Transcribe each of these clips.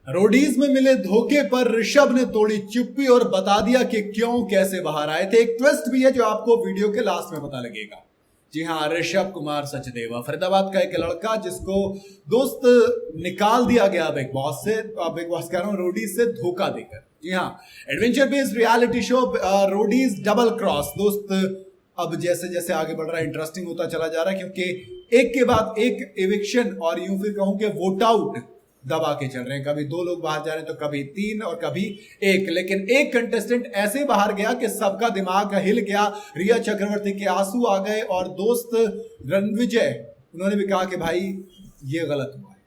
Roadies में मिले धोखे पर ऋषभ ने तोड़ी चुप्पी और बता दिया कि क्यों कैसे बाहर आए थे। एक ट्विस्ट भी है जो आपको वीडियो के लास्ट में पता लगेगा। जी हाँ, ऋषभ कुमार सचदेवा फरीदाबाद का एक लड़का जिसको दोस्त निकाल दिया गया बिग बॉस से, बिग बॉस कह रहा हूं, रोडीज से धोखा देकर। जी हाँ, adventure based reality show Roadies double cross दोस्त अब जैसे जैसे आगे बढ़ रहा है इंटरेस्टिंग होता चला जा रहा है, क्योंकि एक के बाद एक एविक्शन और यूं फिर कहूं कि वोट आउट दबा के चल रहे हैं। कभी 2 लोग बाहर जा रहे हैं तो कभी 3 और कभी 1, लेकिन एक कंटेस्टेंट ऐसे बाहर गया कि सबका दिमाग हिल गया। रिया चक्रवर्ती के आंसू आ गए और दोस्त रणविजय उन्होंने भी कहा कि भाई ये गलत हुआ है,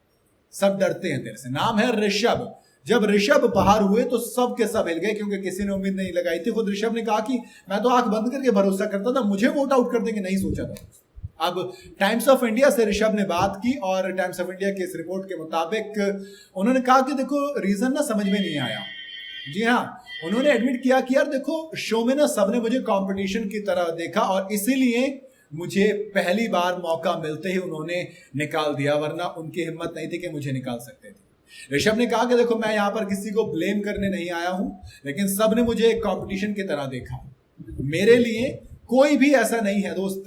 सब डरते हैं तेरे से। नाम है ऋषभ। जब ऋषभ बाहर हुए तो सब के सब हिल गए, क्योंकि किसी ने उम्मीद नहीं लगाई थी। खुद ऋषभ ने कहा कि मैं तो आंख बंद करके भरोसा करता था, मुझे वोट आउट कर देंगे नहीं सोचा था। अब टाइम्स ऑफ इंडिया से ऋषभ ने बात की और टाइम्स ऑफ इंडिया के इस रिपोर्ट के मुताबिक उन्होंने कहा कि देखो रीजन ना समझ में नहीं आया। जी हाँ, उन्होंने एडमिट किया कि यार देखो शो में ना सबने मुझे कंपटीशन की तरह देखा और इसीलिए मुझे पहली बार मौका मिलते ही उन्होंने निकाल दिया, वरना उनकी हिम्मत नहीं थी कि मुझे निकाल सकते थे। ऋषभ ने कहा कि देखो मैं यहां पर किसी को ब्लेम करने नहीं आया हूं, लेकिन सबने मुझे एक कंपटीशन की तरह देखा। मेरे लिए कोई भी ऐसा नहीं है दोस्त।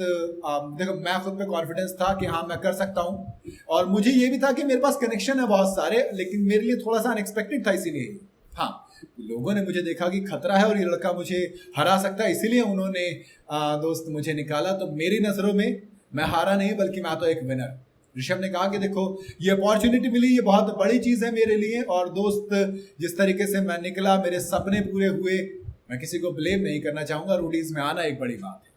देखो मैं खुद पे कॉन्फिडेंस था कि हाँ मैं कर सकता हूँ, और मुझे ये भी था कि मेरे पास कनेक्शन है बहुत सारे, लेकिन मेरे लिए थोड़ा सा अनएक्सपेक्टेड था। इसीलिए हाँ, लोगों ने मुझे देखा कि खतरा है और ये लड़का मुझे हरा सकता है, इसीलिए उन्होंने दोस्त मुझे निकाला। तो मेरी नजरों में मैं हारा नहीं, बल्कि मैं तो एक विनर। ऋषभ ने कहा कि देखो ये अपॉर्चुनिटी मिली, ये बहुत बड़ी चीज है मेरे लिए, और दोस्त जिस तरीके से मैं निकला, मेरे सपने पूरे हुए, मैं किसी को ब्लेम नहीं करना चाहूंगा। रोडीज में आना एक बड़ी बात है।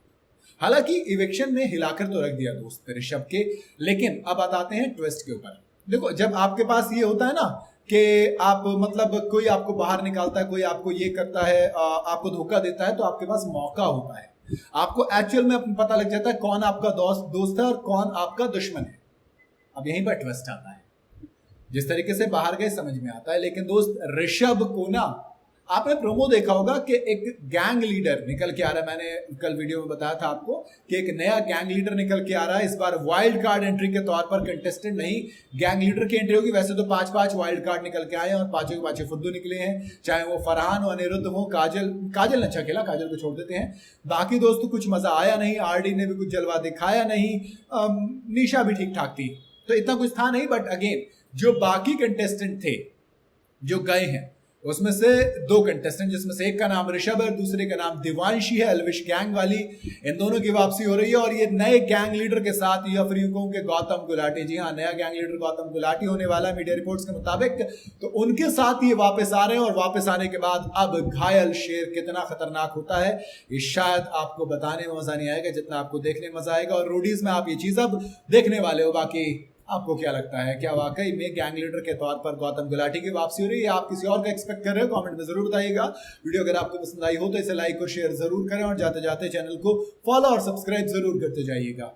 हालांकि इविक्शन ने हिलाकर तो रख दिया दोस्त ऋषभ के, लेकिन अब आते हैं ट्विस्ट के ऊपर। देखो जब आपके पास ये होता है ना कि आप मतलब कोई आपको बाहर निकालता है, कोई आपको ये करता है, आपको धोखा देता है, तो आपके पास मौका होता है, आपको एक्चुअल में पता लग जाता है कौन आपका दोस्त है और कौन आपका दुश्मन है। अब यहीं पर ट्विस्ट आता है। जिस तरीके से बाहर गए समझ में आता है, लेकिन दोस्त ऋषभ को ना, आपने प्रोमो देखा होगा कि एक गैंग लीडर निकल के आ रहा है। मैंने कल वीडियो में बताया था आपको कि एक नया गैंग लीडर निकल के आ रहा है। इस बार वाइल्ड कार्ड एंट्री के तौर पर कंटेस्टेंट नहीं, गैंग लीडर की एंट्री होगी। वैसे तो 5-5 वाइल्ड कार्ड निकल के आए हैं और 5 के 5 फुद्दू निकले हैं, चाहे वो फरहान हो, अनिरुद्ध हो, काजल अच्छा खेला, काजल को छोड़ देते हैं। बाकी दोस्तों कुछ मजा आया नहीं, आरडी ने भी कुछ जलवा दिखाया नहीं, निशा भी ठीक ठाक थी, तो इतना कुछ था नहीं। बट अगेन जो बाकी कंटेस्टेंट थे जो गए हैं, उसमें से 2 कंटेस्टेंट, जिसमें से एक का नाम ऋषभ है और दूसरे का नाम दिवांशी है, एल्विश गैंग वाली, इन दोनों की वापसी हो रही है। और ये नए गैंग लीडर के साथ, या फिर यूं कहूं कि गौतम गुलाटी, जी हाँ नया गैंग लीडर गौतम गुलाटी होने वाला है मीडिया रिपोर्ट्स के मुताबिक। तो उनके साथ ये वापस आ रहे हैं, और वापस आने के बाद अब घायल शेर कितना खतरनाक होता है ये शायद आपको बताने में मजा नहीं आएगा जितना आपको देखने में मजा आएगा। और रोडीज में आप ये चीज अब देखने वाले हो। बाकी आपको क्या लगता है, क्या वाकई में गैंग लीडर के तौर पर गौतम गुलाटी की वापसी हो रही है, आप किसी और का एक्सपेक्ट कर रहे हो? कमेंट में जरूर बताइएगा। वीडियो अगर आपको पसंद आई हो तो इसे लाइक और शेयर जरूर करें, और जाते जाते चैनल को फॉलो और सब्सक्राइब जरूर करते जाइएगा।